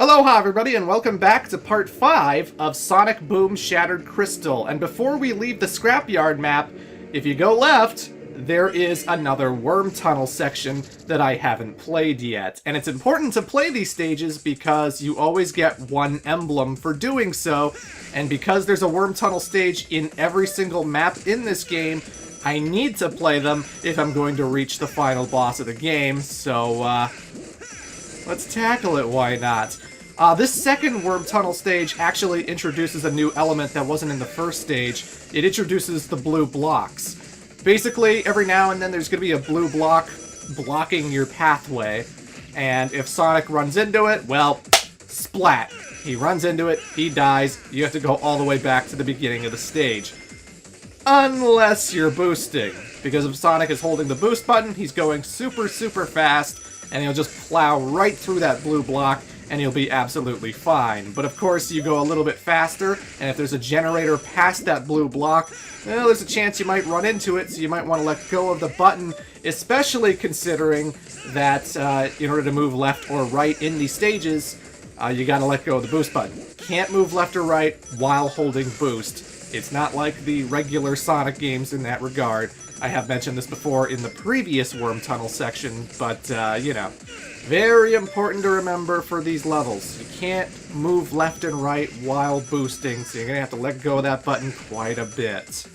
Aloha everybody and welcome back to part 5 of Sonic Boom Shattered Crystal. And before we leave the Scrapyard map, if you go left, there is another worm tunnel section that I haven't played yet. And it's important to play these stages because you always get one emblem for doing so. And because there's a worm tunnel stage in every single map in this game, I need to play them if I'm going to reach the final boss of the game. So, let's tackle it, why not? This second worm tunnel stage actually introduces a new element that wasn't in the first stage. It introduces the blue blocks. Basically, every now and then there's going to be a blue block blocking your pathway, and if Sonic runs into it, well, splat. He runs into it, he dies, you have to go all the way back to the beginning of the stage. Unless you're boosting, because if Sonic is holding the boost button, he's going super fast, and he'll just plow right through that blue block, and you'll be absolutely fine. But of course, you go a little bit faster, and if there's a generator past that blue block, well, there's a chance you might run into it, so you might want to let go of the button, especially considering that in order to move left or right in these stages, you gotta let go of the boost button. Can't move left or right while holding boost. It's not like the regular Sonic games in that regard. I have mentioned this before in the previous Worm Tunnel section, but, you know, very important to remember for these levels. You can't move left and right while boosting, so you're going to have to let go of that button quite a bit.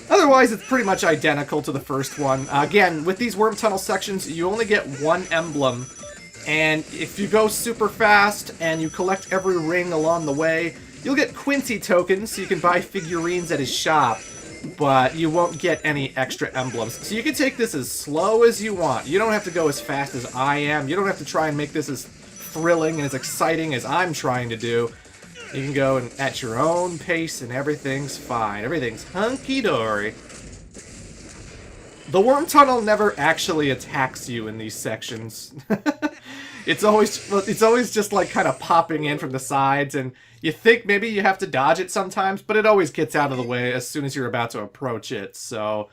Otherwise, it's pretty much identical to the first one. Again, with these Worm Tunnel sections, you only get one emblem, and if you go super fast and you collect every ring along the way, you'll get Quincy tokens, so you can buy figurines at his shop. But you won't get any extra emblems. So you can take this as slow as you want. You don't have to go as fast as I am. You don't have to try and make this as thrilling and as exciting as I'm trying to do. You can go at your own pace and everything's fine. Everything's hunky-dory. The worm tunnel never actually attacks you in these sections. It's always just like kind of popping in from the sides, and you think maybe you have to dodge it sometimes, but it always gets out of the way as soon as you're about to approach it, so...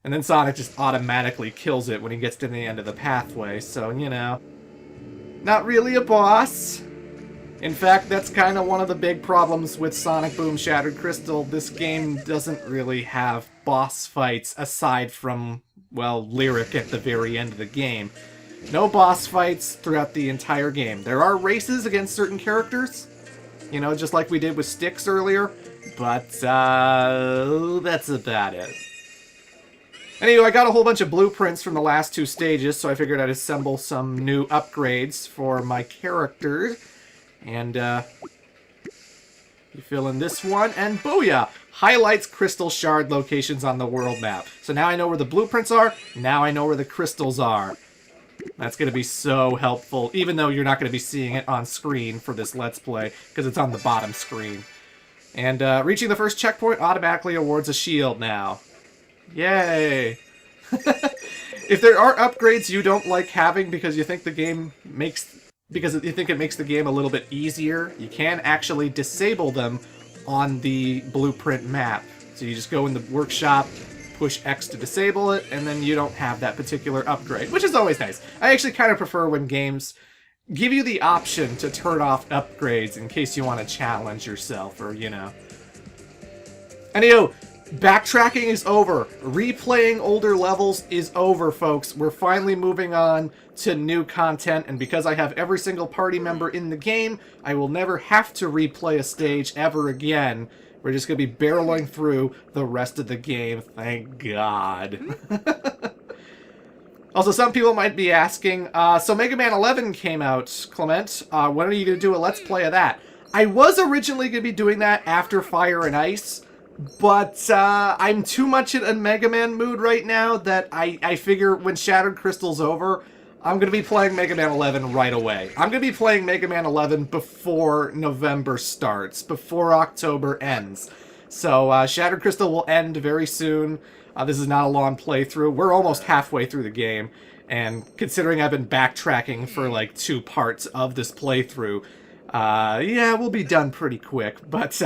And then Sonic just automatically kills it when he gets to the end of the pathway, so, you know... Not really a boss. In fact, that's kind of one of the big problems with Sonic Boom Shattered Crystal. This game doesn't really have boss fights aside from, well, Lyric at the very end of the game. No boss fights throughout the entire game. There are races against certain characters, you know, just like we did with Styx earlier, but that's about it. Anyway, I got a whole bunch of blueprints from the last two stages, so I figured I'd assemble some new upgrades for my character. And, you fill in this one, and booyah! Highlights crystal shard locations on the world map. So now I know where the blueprints are, now I know where the crystals are. That's going to be so helpful, even though you're not going to be seeing it on screen for this Let's Play, because it's on the bottom screen. And reaching the first checkpoint automatically awards a shield now. Yay! If there are upgrades you don't like having because you think the game makes... because you think it makes the game a little bit easier, you can actually disable them on the blueprint map. So you just go in the workshop, push X to disable it, and then you don't have that particular upgrade, which is always nice. I actually kind of prefer when games give you the option to turn off upgrades in case you want to challenge yourself, or, you know. Anywho, backtracking is over. Replaying older levels is over, folks. We're finally moving on to new content, and because I have every single party member in the game, I will never have to replay a stage ever again. We're just going to be barreling through the rest of the game, thank God. Also, some people might be asking, so Mega Man 11 came out, Clement. When are you going to do a Let's Play of that? I was originally going to be doing that after Fire and Ice, but I'm too much in a Mega Man mood right now that I figure when Shattered Crystal's over, I'm going to be playing Mega Man 11 right away. I'm going to be playing Mega Man 11 before November starts, before October ends. So Shattered Crystal will end very soon. This is not a long playthrough. We're almost halfway through the game, and considering I've been backtracking for like 2 parts of this playthrough, yeah, we'll be done pretty quick. But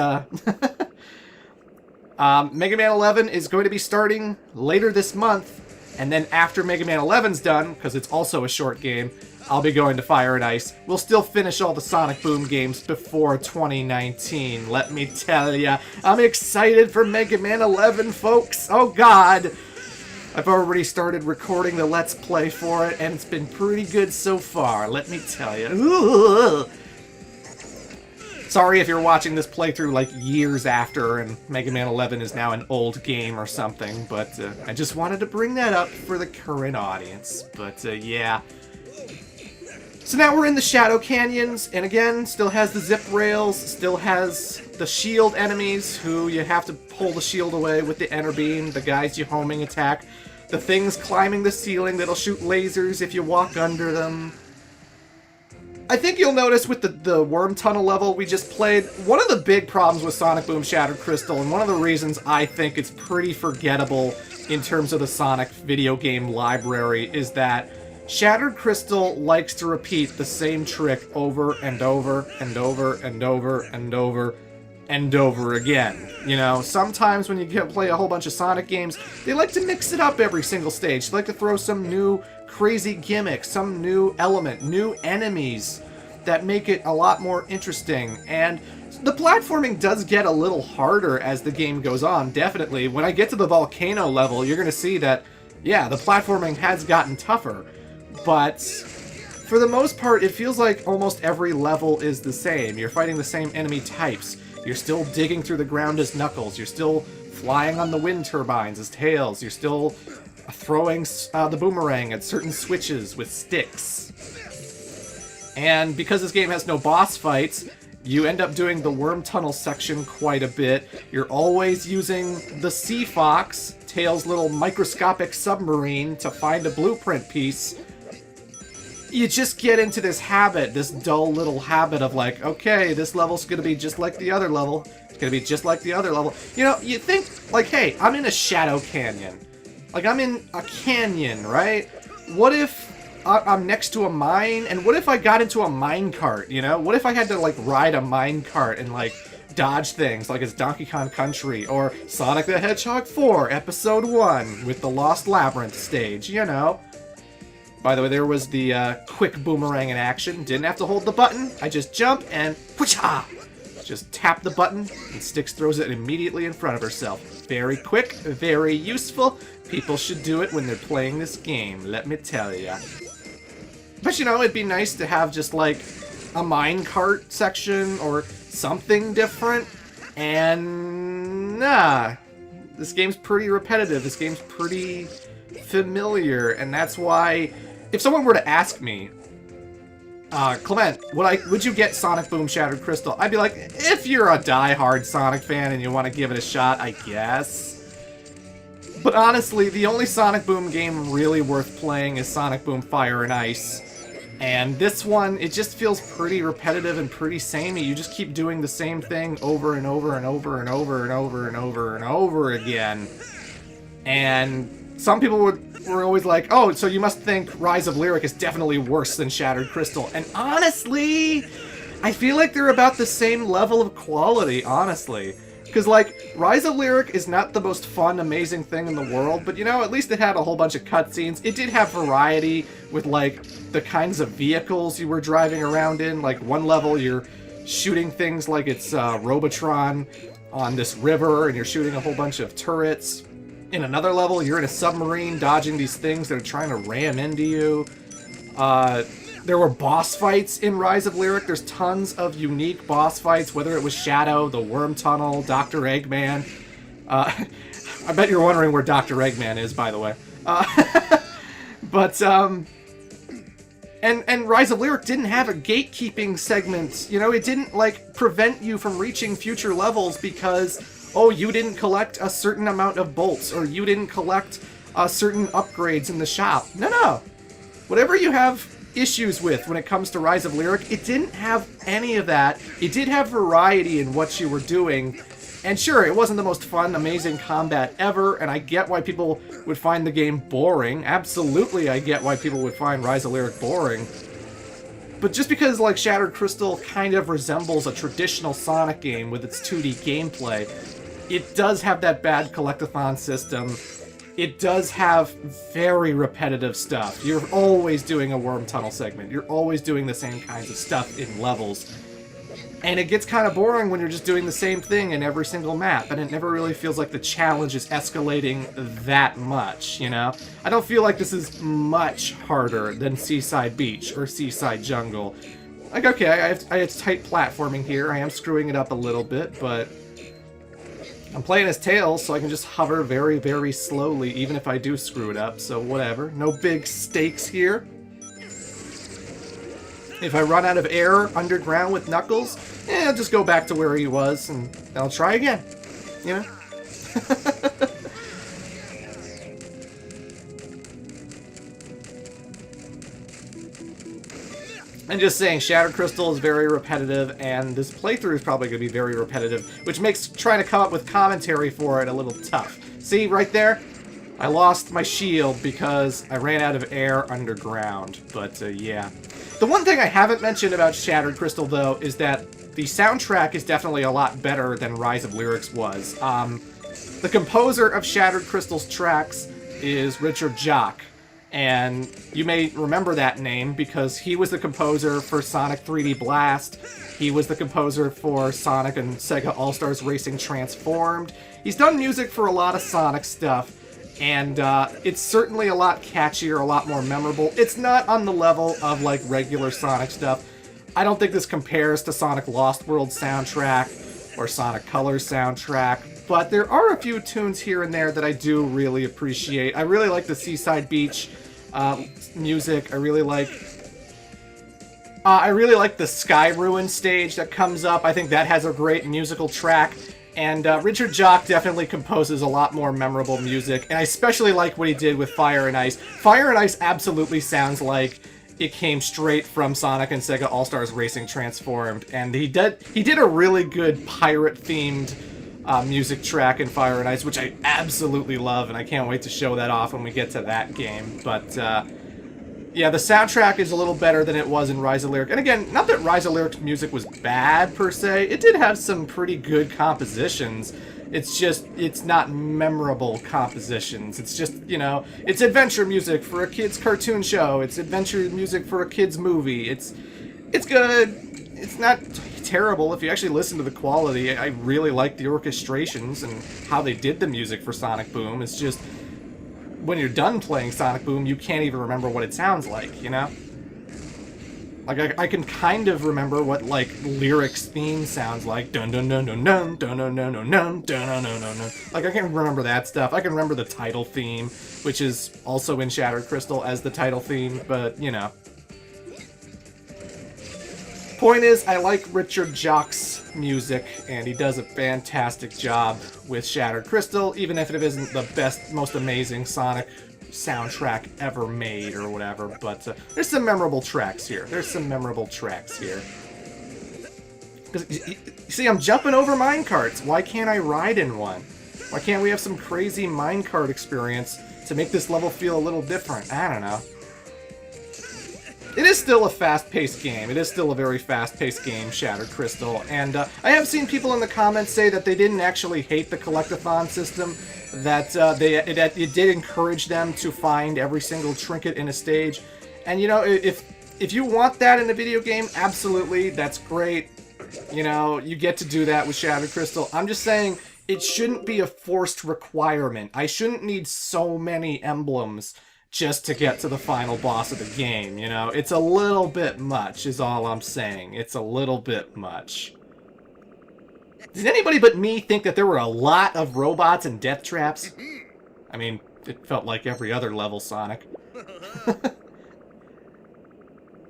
Mega Man 11 is going to be starting later this month. And then after Mega Man 11's done, because it's also a short game, I'll be going to Fire and Ice. We'll still finish all the Sonic Boom games before 2019, let me tell ya. I'm excited for Mega Man 11, folks. Oh god. I've already started recording the Let's Play for it, and it's been pretty good so far, let me tell you. Ooh. Sorry if you're watching this playthrough like years after and Mega Man 11 is now an old game or something, but I just wanted to bring that up for the current audience. But yeah. So now we're in the Shadow Canyons, and again, still has the zip rails, still has the shield enemies, who you have to pull the shield away with the enter beam, the guys you homing attack, the things climbing the ceiling that'll shoot lasers if you walk under them. I think you'll notice with the worm tunnel level we just played, one of the big problems with Sonic Boom Shattered Crystal, and one of the reasons I think it's pretty forgettable in terms of the Sonic video game library, is that Shattered Crystal likes to repeat the same trick over and over and over and over and over and over again. You know, sometimes when you play a whole bunch of Sonic games, they like to mix it up every single stage. They like to throw some new crazy gimmick, some new element, new enemies that make it a lot more interesting. And the platforming does get a little harder as the game goes on, definitely. When I get to the volcano level, you're going to see that, yeah, the platforming has gotten tougher. But for the most part, it feels like almost every level is the same. You're fighting the same enemy types. You're still digging through the ground as Knuckles. You're still flying on the wind turbines as Tails. You're still throwing the boomerang at certain switches with sticks. And because this game has no boss fights, you end up doing the worm tunnel section quite a bit. You're always using the Sea Fox, Tails' little microscopic submarine, to find a blueprint piece. You just get into this habit, this dull little habit of like, okay, this level's gonna be just like the other level. It's gonna be just like the other level. You know, you think, like, hey, I'm in a Shadow Canyon. Like, I'm in a canyon, right? What if I'm next to a mine, and what if I got into a minecart, you know? What if I had to, like, ride a minecart and, like, dodge things, like it's Donkey Kong Country, or Sonic the Hedgehog 4, Episode 1, with the Lost Labyrinth stage, you know? By the way, there was the quick boomerang in action. Didn't have to hold the button. I just jump and whoosh-ha! Just tap the button, and Styx throws it immediately in front of herself. Very quick, very useful. People should do it when they're playing this game, let me tell ya. But you know, it'd be nice to have just like a minecart section or something different. And nah, this game's pretty repetitive. This game's pretty familiar, and that's why if someone were to ask me, Clement, would you get Sonic Boom Shattered Crystal? I'd be like, if you're a die-hard Sonic fan and you want to give it a shot, I guess. But honestly, the only Sonic Boom game really worth playing is Sonic Boom Fire and Ice. And this one, it just feels pretty repetitive and pretty samey. You just keep doing the same thing over and over and over and over and over and over and over again. And some people were always like, oh, so you must think Rise of Lyric is definitely worse than Shattered Crystal. And honestly, I feel like they're about the same level of quality, honestly. Because, like, Rise of Lyric is not the most fun, amazing thing in the world, but, you know, at least it had a whole bunch of cutscenes. It did have variety with, like, the kinds of vehicles you were driving around in. Like, one level you're shooting things like it's Robotron on this river, and you're shooting a whole bunch of turrets. In another level, you're in a submarine dodging these things that are trying to ram into you. There were boss fights in Rise of Lyric. There's tons of unique boss fights, whether it was Shadow, the Worm Tunnel, Dr. Eggman. I bet you're wondering where Dr. Eggman is, by the way. And Rise of Lyric didn't have a gatekeeping segment. You know, it didn't, like, prevent you from reaching future levels because, oh, you didn't collect a certain amount of bolts, or you didn't collect certain upgrades in the shop. No. Whatever you have issues with when it comes to Rise of Lyric, it didn't have any of that. It did have variety in what you were doing. And sure, it wasn't the most fun, amazing combat ever, and I get why people would find the game boring. Absolutely, I get why people would find Rise of Lyric boring. But just because, like, Shattered Crystal kind of resembles a traditional Sonic game with its 2D gameplay, it does have that bad collectathon system. it does have very repetitive stuff. You're always doing a worm tunnel segment. You're always doing the same kinds of stuff in levels. And it gets kind of boring when you're just doing the same thing in every single map, and it never really feels like the challenge is escalating that much, you know? I don't feel like this is much harder than Seaside Beach or Seaside Jungle. Like, okay, I have tight platforming here. I am screwing it up a little bit, but I'm playing as Tails, so I can just hover very, very slowly, even if I do screw it up, so whatever. No big stakes here. If I run out of air underground with Knuckles, I'll just go back to where he was, and I'll try again. You know? I'm just saying, Shattered Crystal is very repetitive, and this playthrough is probably going to be very repetitive, which makes trying to come up with commentary for it a little tough. See, right there? I lost my shield because I ran out of air underground, but yeah. The one thing I haven't mentioned about Shattered Crystal, though, is that the soundtrack is definitely a lot better than Rise of Lyrics was. The composer of Shattered Crystal's tracks is Richard Jacques, and you may remember that name because he was the composer for Sonic 3D Blast. He was the composer for Sonic and Sega All-Stars Racing Transformed. He's done music for a lot of Sonic stuff. And it's certainly a lot catchier, a lot more memorable. It's not on the level of, like, regular Sonic stuff. I don't think this compares to Sonic Lost World soundtrack or Sonic Colors soundtrack, but there are a few tunes here and there that I do really appreciate. I really like the Seaside Beach music. I really like the Sky Ruin stage that comes up. I think that has a great musical track. And Richard Jacques definitely composes a lot more memorable music, and I especially like what he did with Fire and Ice. Fire and Ice absolutely sounds like it came straight from Sonic and Sega All-Stars Racing Transformed, and he did a really good pirate-themed music track in Fire and Ice, which I absolutely love, and I can't wait to show that off when we get to that game. But yeah, the soundtrack is a little better than it was in Rise of Lyric. And again, not that Rise of Lyric's music was bad, per se. It did have some pretty good compositions. It's just, it's not memorable compositions. It's just, you know, it's adventure music for a kid's cartoon show. It's adventure music for a kid's movie. It's good. It's not terrible. If you actually listen to the quality, I really like the orchestrations and how they did the music for Sonic Boom. It's just, when you're done playing Sonic Boom, you can't even remember what it sounds like, you know? Like, I can kind of remember what, like, Lyric's theme sounds like. Dun dun dun dun dun dun dun dun dun dun dun dun dun dun. Like, I can remember that stuff. I can remember the title theme, which is also in Shattered Crystal as the title theme, but, you know. Point is, I like Richard Jacques' music, and he does a fantastic job with Shattered Crystal, even if it isn't the best, most amazing Sonic soundtrack ever made or whatever. But there's some memorable tracks here. Because, you see, I'm jumping over minecarts. Why can't I ride in one? Why can't we have some crazy minecart experience to make this level feel a little different? I don't know. It is still a fast-paced game. It is still a very fast-paced game, Shattered Crystal. And I have seen people in the comments say that they didn't actually hate the collectathon system, that it did encourage them to find every single trinket in a stage. And, you know, if you want that in a video game, absolutely, that's great. You know, you get to do that with Shattered Crystal. I'm just saying, it shouldn't be a forced requirement. I shouldn't need so many emblems just to get to the final boss of the game, you know? It's a little bit much, is all I'm saying. It's a little bit much. Did anybody but me think that there were a lot of robots and death traps? I mean, it felt like every other level Sonic.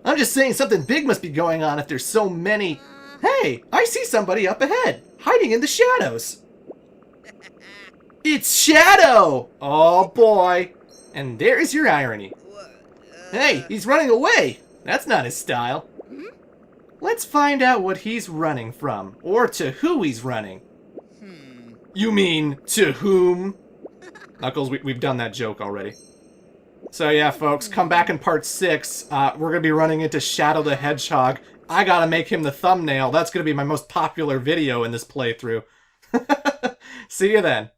I'm just saying something big must be going on if there's so many. Hey, I see somebody up ahead, hiding in the shadows. It's Shadow! Oh boy. And there's your irony. Hey, he's running away! That's not his style. Let's find out what he's running from, or to who he's running. You mean, to whom? Knuckles, we've done that joke already. So yeah, folks, come back in part 6. We're gonna be running into Shadow the Hedgehog. I gotta make him the thumbnail. That's gonna be my most popular video in this playthrough. See you then.